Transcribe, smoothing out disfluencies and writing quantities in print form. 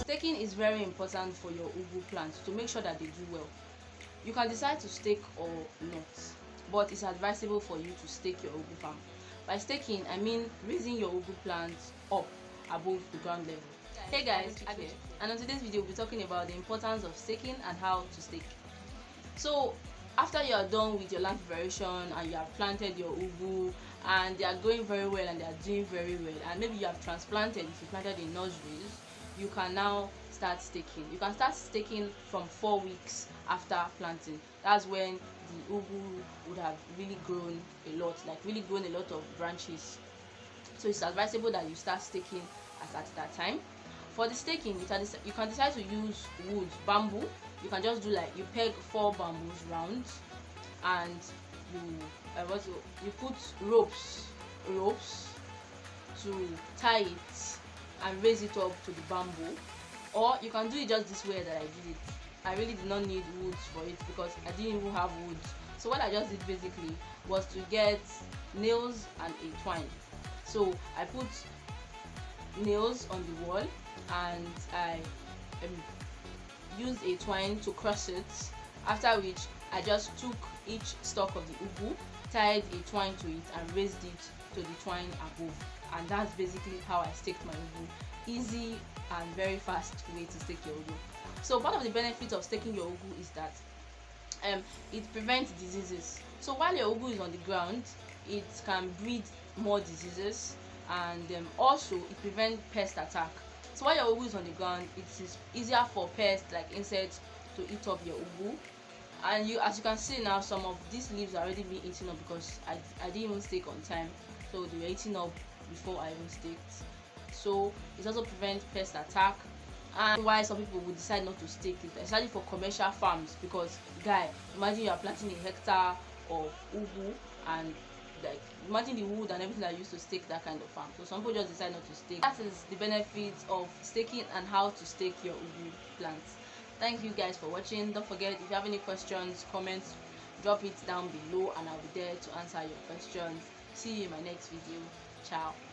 Staking is very important for your ugu plants to make sure that they do well. You can decide to stake or not, but it's advisable for you to stake your ugu farm. By staking, I mean raising your ugu plants up above the ground level. Hey guys, and on today's video we'll be talking about the importance of staking and how to stake. So after you are done with your land preparation and you have planted your ugu and they are going very well and they are doing very well, and maybe you have transplanted, if you planted in nurseries, you can now start staking. You can start staking from 4 weeks after planting. That's when the ugu would have really grown a lot, like really grown a lot of branches. So it's advisable that you start staking at that time. For the staking, you can decide to use wood, bamboo. You can just do like you peg 4 bamboos round, and you put ropes to tie it and raise it up to the bamboo. Or you can do it just this way that I did it. I really did not need wood for it because I didn't even have wood. So what I just did basically was to get nails and a twine. So I put nails on the wall and I used a twine to cross it, after which I just took each stalk of the ugu, tied a twine to it and raised it to the twine above. And that's basically how I staked my ugu. Easy and very fast way to stake your ugu. So part of the benefits of staking your ugu is that it prevents diseases. So while your ugu is on the ground, it can breed more diseases, and also it prevents pest attack. So while your ugu is on the ground, it is easier for pests like insects to eat up your ugu. And as you can see now, some of these leaves are already being eaten up because I didn't even stake on time, so they were eaten up before I even staked. So it also prevents pest attack, and why some people would decide not to stake it, especially for commercial farms, because imagine you are planting a hectare of ugu and like imagine the wood and everything that you used to stake that kind of farm. So some people just decide not to stake. That is the benefits of staking and how to stake your ugu plants. Thank you guys for watching. Don't forget, if you have any questions, comments, drop it down below and I'll be there to answer your questions. See you in my next video. Ciao.